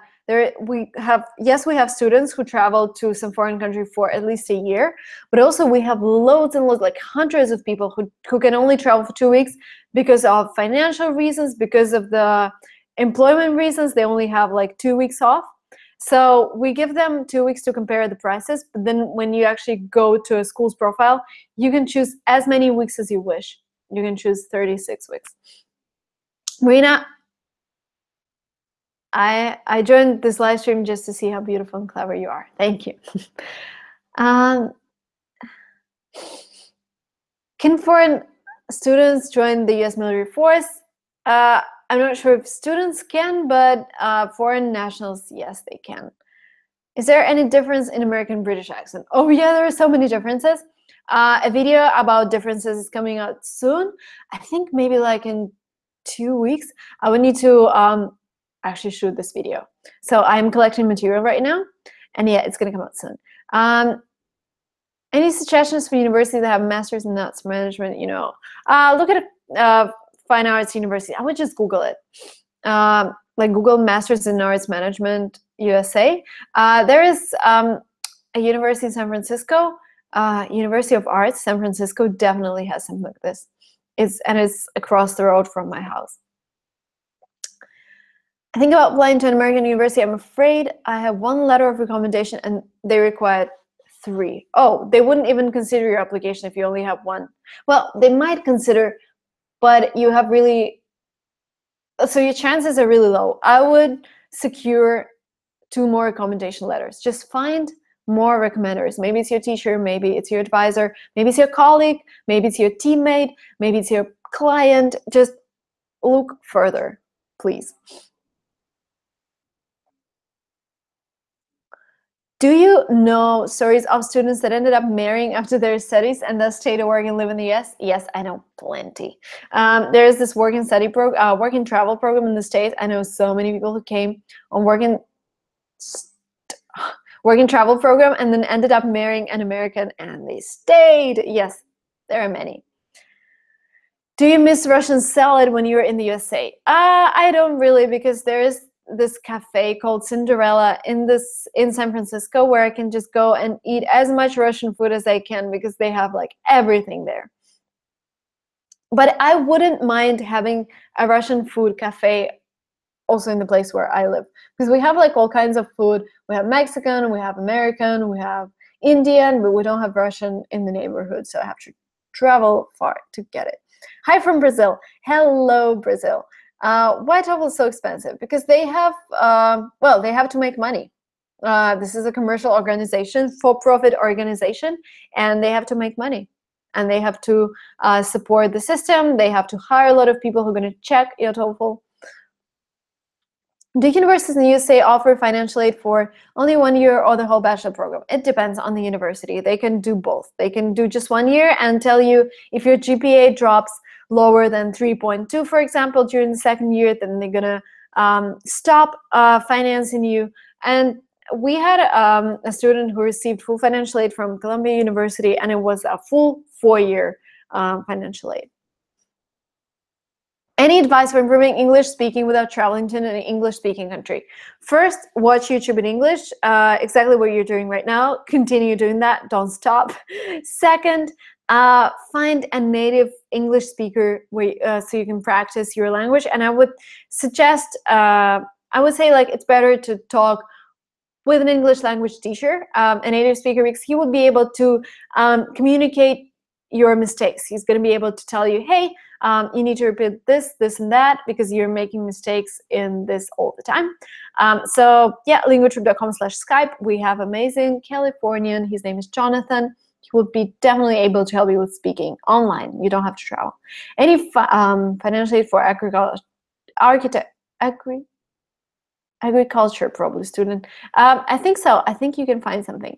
we have students who travel to some foreign country for at least a year, but also we have loads and loads, like hundreds of people who can only travel for 2 weeks because of financial reasons, because of the employment reasons. They only have like 2 weeks off. So we give them 2 weeks to compare the prices, but then when you actually go to a school's profile, you can choose as many weeks as you wish. You can choose 36 weeks. Marina, I joined this live stream just to see how beautiful and clever you are. Thank you. Can foreign students join the US military force? I'm not sure if students can, but foreign nationals, yes, they can. Is there any difference in American British accent? Oh yeah, there are so many differences. A video about differences is coming out soon. I think maybe like in 2 weeks. I would need to actually shoot this video. So I'm collecting material right now, and yeah, it's gonna come out soon. Any suggestions for universities that have masters in arts management? You know, look at Fine Arts University. I would just Google it. Like Google Masters in Arts Management USA. There is a university in San Francisco, University of Arts San Francisco definitely has something like this. It's across the road from my house. I think about applying to an American university. I'm afraid I have 1 letter of recommendation and they required 3. Oh, they wouldn't even consider your application if you only have 1. Well, they might consider, but you have really, so your chances are really low. I would secure 2 more recommendation letters. Just find more recommenders. Maybe it's your teacher, maybe it's your advisor, maybe it's your colleague, maybe it's your teammate, maybe it's your client. Just look further, please. Do you know stories of students that ended up marrying after their studies and thus stay to work and live in the US? Yes, I know plenty. There is this work and travel program in the States. I know so many people who came on work and travel program and then ended up marrying an American and they stayed. Yes, there are many. Do you miss Russian salad when you were in the USA? I don't really, because there is this cafe called Cinderella in San Francisco where I can just go and eat as much Russian food as I can because they have like everything there. But I wouldn't mind having a Russian food cafe also in the place where I live, because we have like all kinds of food. We have Mexican, we have American, we have Indian, but we don't have Russian in the neighborhood, so I have to travel far to get it. Hi from Brazil. Hello, Brazil. Why TOEFL is so expensive? Because they have, well, they have to make money. This is a commercial organization, for-profit organization, and they have to make money. And they have to support the system. They have to hire a lot of people who are going to check your TOEFL. Do universities in the USA offer financial aid for only 1 year or the whole bachelor program? It depends on the university. They can do both. They can do just 1 year and tell you if your GPA drops lower than 3.2, for example, during the 2nd year, then they're gonna stop financing you. And we had a student who received full financial aid from Columbia University, and it was a full 4-year financial aid. Any advice for improving English speaking without traveling to an English-speaking country? First, watch YouTube in English, exactly what you're doing right now. Continue doing that, don't stop. Second, find a native English speaker so you can practice your language. And I would suggest, I would say, like, it's better to talk with an English language teacher, a native speaker, because he would be able to communicate your mistakes. He's going to be able to tell you, hey, you need to repeat this, this, and that, because you're making mistakes in this all the time. So yeah, linguatrip.com/Skype. We have amazing Californian. His name is Jonathan. He will be definitely able to help you with speaking online. You don't have to travel. Any financial aid for agriculture, probably student. I think so. I think you can find something.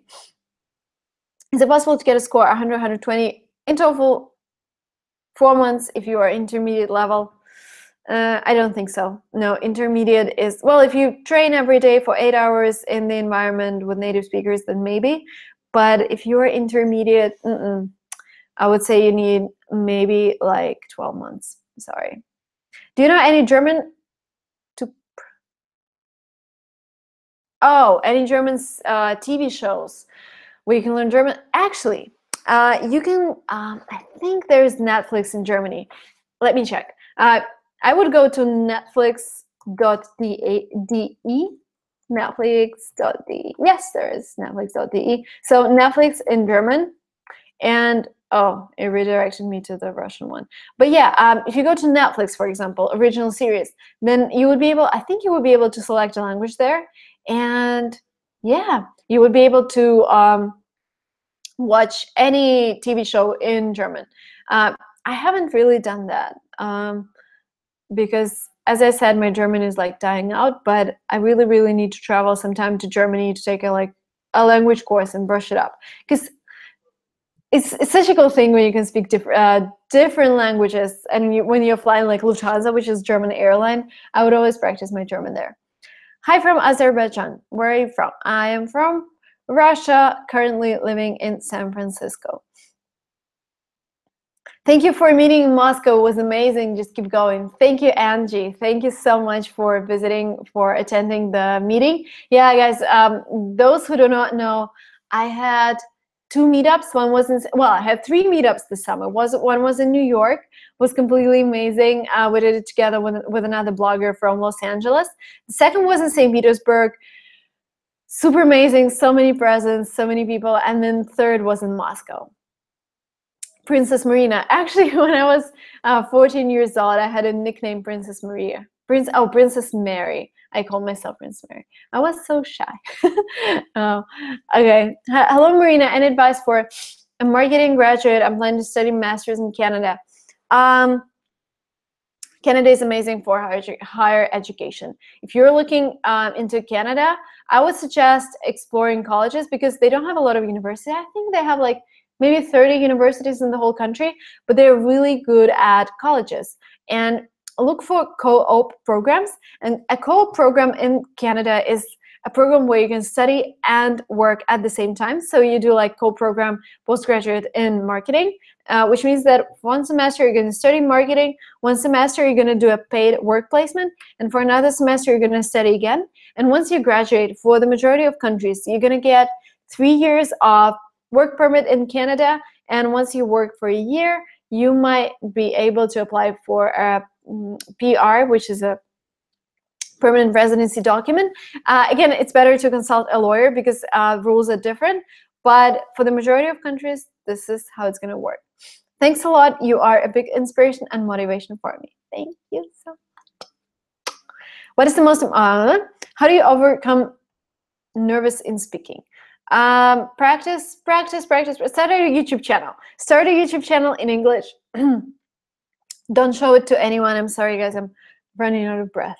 Is it possible to get a score 100, 120 in TOEFL 4 months if you are intermediate level? I don't think so. No, intermediate is, well, if you train every day for 8 hours in the environment with native speakers, then maybe. But if you're intermediate, I would say you need maybe like 12 months. Sorry. Do you know any German? Oh, any German TV shows where you can learn German? Actually, you can, I think there's Netflix in Germany. Let me check. I would go to netflix.de. Netflix.de. Yes, there is netflix.de. So Netflix in German, and oh, it redirected me to the Russian one. But yeah, if you go to Netflix, for example, original series, then you would be able, I think you would be able to select a language there, and yeah, you would be able to watch any TV show in German. I haven't really done that because, as I said, my German is like dying out, but I really, really need to travel sometime to Germany to take a language course and brush it up, because it's such a cool thing when you can speak different languages. And when you're flying like Lufthansa, which is German airline, I would always practice my German there. Hi from Azerbaijan. Where are you from? I am from Russia, currently living in San Francisco. Thank you for meeting in Moscow. It was amazing. Just keep going. Thank you, Angie. Thank you so much for visiting, for attending the meeting. Yeah, guys, those who do not know, I had 2 meetups. One was in, well, I had 3 meetups this summer. One was in New York, was completely amazing. We did it together with another blogger from Los Angeles. The second was in St. Petersburg. Super amazing, so many presents, so many people. And then third was in Moscow. Princess Marina. Actually, when I was 14 years old, I had a nickname, Princess Maria. Princess Mary. I called myself Princess Mary. I was so shy. Okay. Hello, Marina. Any advice for a marketing graduate? I'm planning to study master's in Canada. Canada is amazing for higher education. If you're looking into Canada, I would suggest exploring colleges because they don't have a lot of universities. I think they have like maybe 30 universities in the whole country, but they're really good at colleges. And look for co-op programs. And a co-op program in Canada is a program where you can study and work at the same time. So you do like co-program postgraduate in marketing, which means that one semester you're going to study marketing, one semester you're going to do a paid work placement, and for another semester you're going to study again. And once you graduate, for the majority of countries, you're going to get 3 years of work permit in Canada, and once you work for a year, you might be able to apply for a PR, which is a permanent residency document. Again, it's better to consult a lawyer because rules are different, but for the majority of countries, this is how it's going to work. Thanks a lot. You are a big inspiration and motivation for me. Thank you so much. What is the most, how do you overcome nervous in speaking? Practice. Start a YouTube channel. Start a YouTube channel in English. Don't show it to anyone. I'm sorry, guys. I'm running out of breath.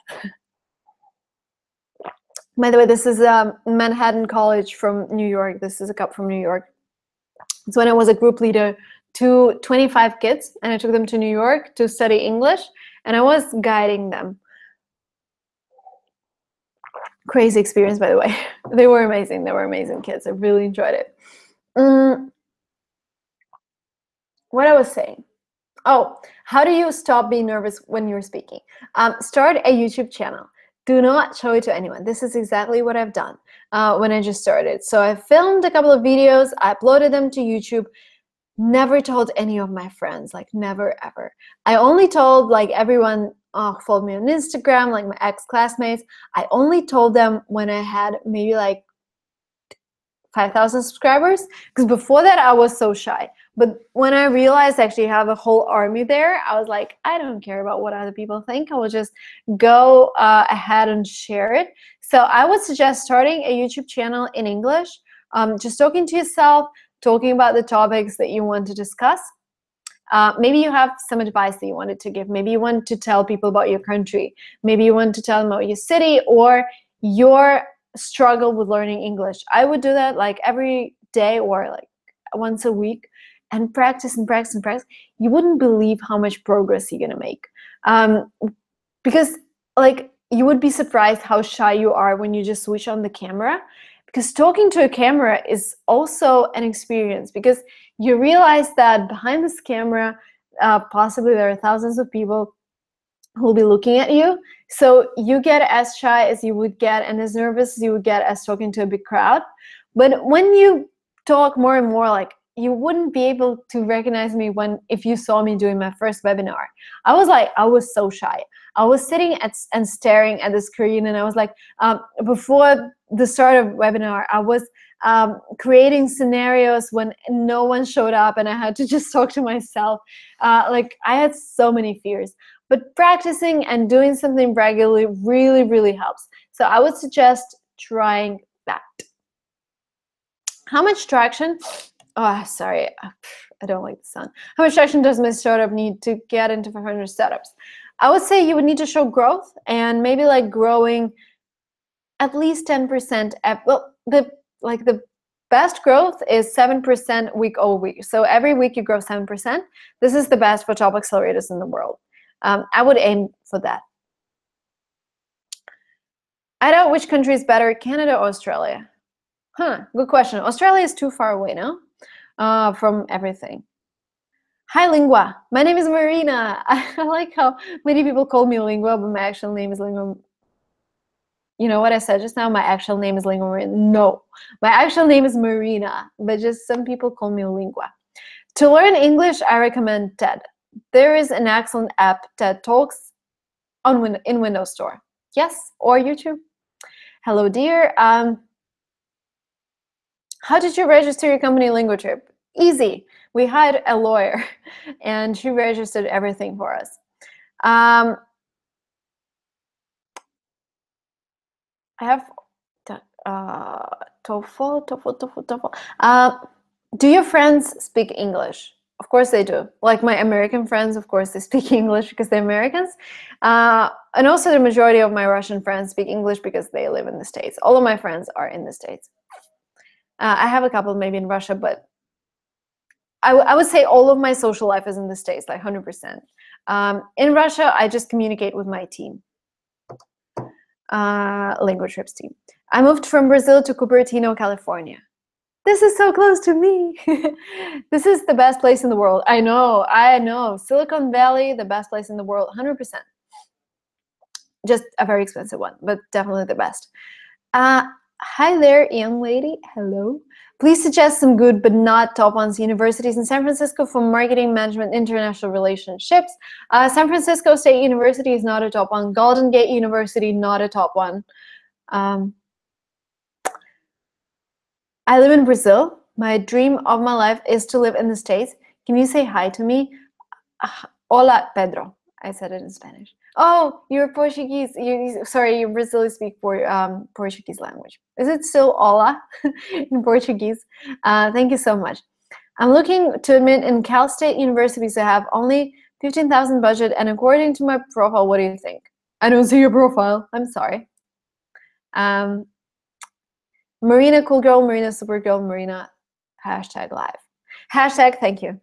By the way, this is Manhattan College from New York. This is a cup from New York. It's when I was a group leader to 25 kids, and I took them to New York to study English, and I was guiding them. Crazy experience, by the way. They were amazing. They were amazing kids. I really enjoyed it. What I was saying. Oh, how do you stop being nervous when you're speaking? Start a YouTube channel. Do not show it to anyone. This is exactly what I've done when I just started. So I filmed a couple of videos, I uploaded them to YouTube, never told any of my friends, like never ever. I only told like everyone who followed me on Instagram, like my ex-classmates. I only told them when I had maybe like 5,000 subscribers, because before that I was so shy. But when I realized I actually have a whole army there, I was like, I don't care about what other people think. I will just go ahead and share it. So I would suggest starting a YouTube channel in English, just talking to yourself, talking about the topics that you want to discuss. Maybe you have some advice that you wanted to give. Maybe you want to tell people about your country. Maybe you want to tell them about your city or your struggle with learning English. I would do that like every day or like once a week and practice and practice and practice. You wouldn't believe how much progress you're gonna make. Because like you would be surprised how shy you are when you just switch on the camera, because talking to a camera is also an experience, because you realize that behind this camera possibly there are thousands of people who will be looking at you. So you get as shy as you would get and as nervous as you would get as talking to a big crowd. But when you talk more and more, like you wouldn't be able to recognize me if you saw me doing my first webinar. I was so shy. I was sitting and staring at the screen, and I was like, before the start of webinar, I was creating scenarios when no one showed up and I had to just talk to myself. Like I had so many fears. But practicing and doing something regularly really, really helps. So I would suggest trying that. How much traction? Oh, sorry, I don't like the sound. How much traction does my startup need to get into 500 startups? I would say you would need to show growth, and maybe like growing at least 10%. Well, the best growth is 7% week over week. So every week you grow 7%. This is the best for top accelerators in the world. I would aim for that. I doubt which country is better, Canada or Australia? Good question. Australia is too far away now from everything. Hi, Lingua. My name is Marina. I like how many people call me Lingua, but my actual name is Lingua. You know what I said just now? My actual name is Lingua Marina. No, my actual name is Marina, but just some people call me Lingua. To learn English, I recommend TED. There is an excellent app, TED Talks, in Windows Store. Yes, or YouTube. Hello, dear. How did you register your company LinguaTrip? Easy. We hired a lawyer, and she registered everything for us. I have TOEFL. Do your friends speak English? Of course they do. Like my American friends, of course they speak English because they're Americans. And also the majority of my Russian friends speak English because they live in the States. All of my friends are in the States. I have a couple maybe in Russia, but I would say all of my social life is in the States, like 100%. In Russia, I just communicate with my team, LinguaTrips team. I moved from Brazil to Cupertino, California. This is so close to me. This is the best place in the world. I know. Silicon Valley, the best place in the world, 100%. Just a very expensive one, but definitely the best. Hi there, young lady. Hello. Please suggest some good but not top ones universities in San Francisco for marketing, management, international relationships. San Francisco State University is not a top one. Golden Gate University, not a top one. I live in Brazil. My dream of my life is to live in the States. Can you say hi to me? Hola, Pedro. I said it in Spanish. Oh, you're Portuguese. Sorry, you Brazilians speak Portuguese language. Is it still hola in Portuguese? Thank you so much. I'm looking to admit in Cal State University, so I have only 15,000 budget, and according to my profile, what do you think? I don't see your profile. I'm sorry. Marina cool girl, Marina super girl, Marina #live. Thank you.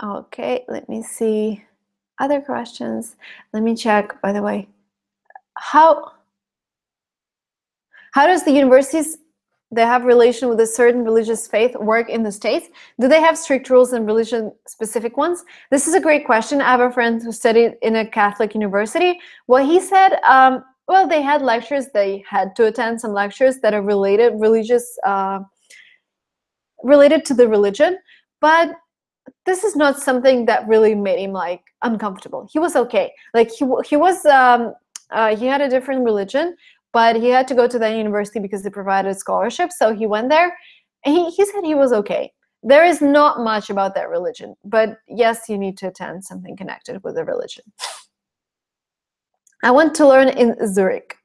Okay, let me see. Other questions? Let me check, by the way. How does the universities that have relation with a certain religious faith work in the States? Do they have strict rules and religion-specific ones? This is a great question. I have a friend who studied in a Catholic university. Well, he said, well, they had lectures. They had to attend some lectures that are related to the religion, but this is not something that really made him like uncomfortable. He was okay. Like he had a different religion, but he had to go to that university because they provided scholarship. So he went there, and he said he was okay. There is not much about that religion, but yes, you need to attend something connected with the religion. I want to learn in Zurich.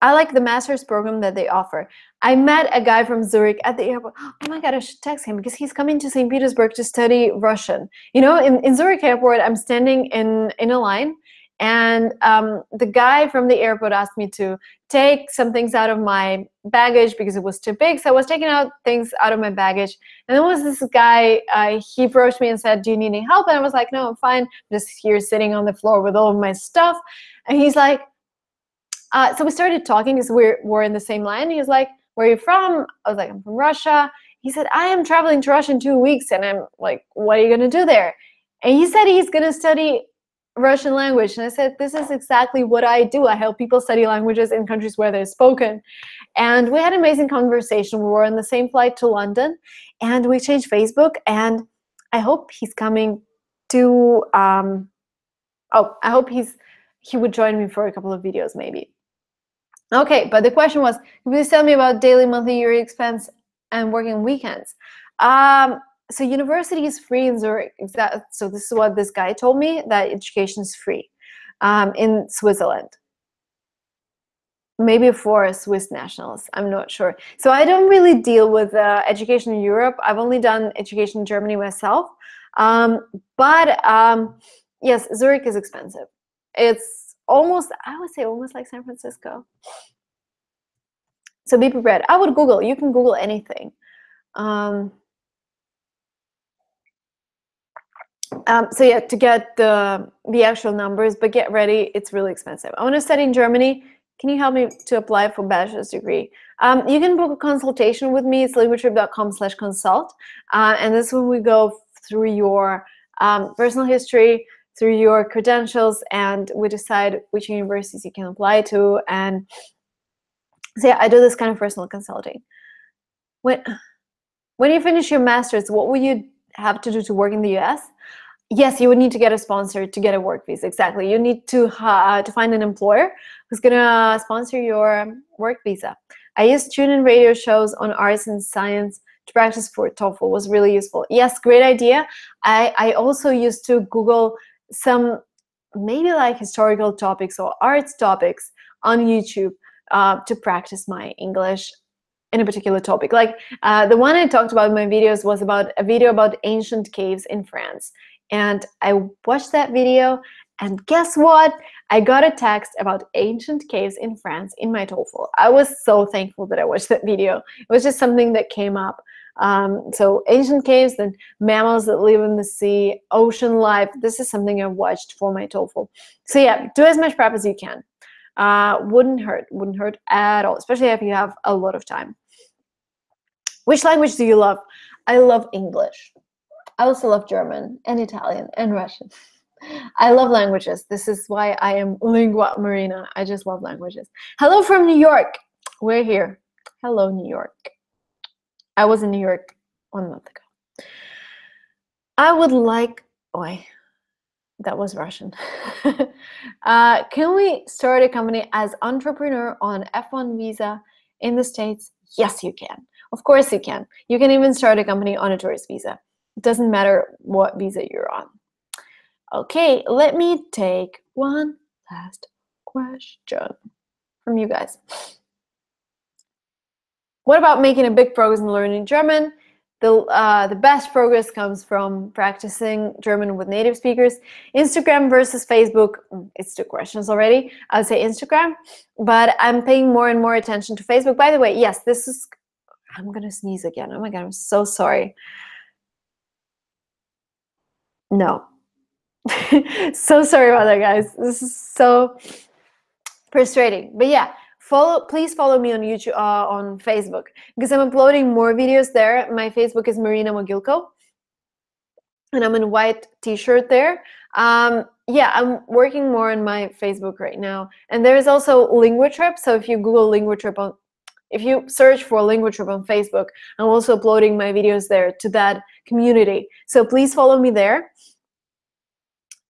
I like the master's program that they offer. I met a guy from Zurich at the airport. Oh my God, I should text him because he's coming to St. Petersburg to study Russian. You know, in Zurich airport, I'm standing in a line, and the guy from the airport asked me to take some things out of my baggage because it was too big. So I was taking out things out of my baggage. And then was this guy, he approached me and said, do you need any help? And I was like, no, I'm fine. I'm just here sitting on the floor with all of my stuff. And he's like, so we started talking because we're in the same line. He was like, where are you from? I was like, I'm from Russia. He said, I am traveling to Russia in 2 weeks. And I'm like, what are you going to do there? And he said he's going to study Russian language. And I said, this is exactly what I do. I help people study languages in countries where they're spoken. And we had an amazing conversation. We were on the same flight to London, and we changed Facebook. And I hope he's coming to, I hope he would join me for a couple of videos maybe. Okay, but the question was, please tell me about daily, monthly, yearly expense and working weekends. So university is free in Zurich. So this is what this guy told me, that education is free in Switzerland. Maybe for Swiss nationals, I'm not sure. So I don't really deal with education in Europe. I've only done education in Germany myself. Yes, Zurich is expensive. It's almost, I would say almost like San Francisco. So be prepared. I would Google. You can Google anything. So yeah, to get the actual numbers, but get ready. It's really expensive. I want to study in Germany. Can you help me to apply for bachelor's degree? You can book a consultation with me. It's linguatrip.com/consult. And this is when we go through your personal history, through your credentials, and we decide which universities you can apply to. And so yeah, I do this kind of personal consulting. When you finish your master's, what will you have to do to work in the US? Yes, you would need to get a sponsor to get a work visa. Exactly. You need to find an employer who's gonna sponsor your work visa. I used TuneIn radio shows on arts and science to practice for TOEFL. It was really useful. Yes, great idea. I also used to Google some maybe like historical topics or arts topics on YouTube to practice my English in a particular topic. Like the one I talked about in my videos was about a video about ancient caves in France. And I watched that video, and guess what? I got a text about ancient caves in France in my TOEFL. I was so thankful that I watched that video. It was just something that came up. So ancient caves, then mammals that live in the sea, ocean life. This is something I watched for my TOEFL. So yeah, do as much prep as you can. Wouldn't hurt at all, especially if you have a lot of time. Which language do you love? I love English. I also love German and Italian and Russian. I love languages. This is why I am Lingua Marina. I just love languages. Hello from New York. We're here. Hello, New York. I was in New York 1 month ago. I would like, that was Russian. Can we start a company as entrepreneur on F1 visa in the States? Yes, you can. Of course you can. You can even start a company on a tourist visa. It doesn't matter what visa you're on. Okay, let me take one last question from you guys. What about making a big progress in learning German? The best progress comes from practicing German with native speakers. Instagram versus Facebook, it's 2 questions already. I would say Instagram, but I'm paying more and more attention to Facebook. By the way, yes, I'm gonna sneeze again. Oh my God, I'm so sorry. No, So sorry about that, guys. This is so frustrating. But yeah, please follow me on YouTube, on Facebook, because I'm uploading more videos there. My Facebook is Marina Mogilko, and I'm in a white t-shirt there. Yeah, I'm working more on my Facebook right now. And there is also Linguatrip. So if you Google Linguatrip if you search for Linguatrip on Facebook, I'm also uploading my videos there to that community. So please follow me there.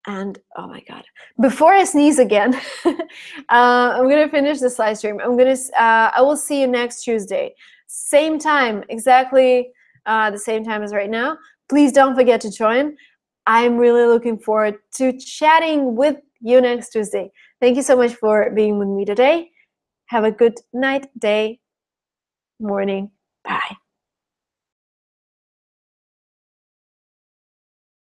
And oh my God, before I sneeze again, I'm gonna finish this live stream. I will see you next Tuesday, same time, exactly the same time as right now. Please don't forget to join. I'm really looking forward to chatting with you next Tuesday. Thank you so much for being with me today. Have a good night, day, morning. Bye.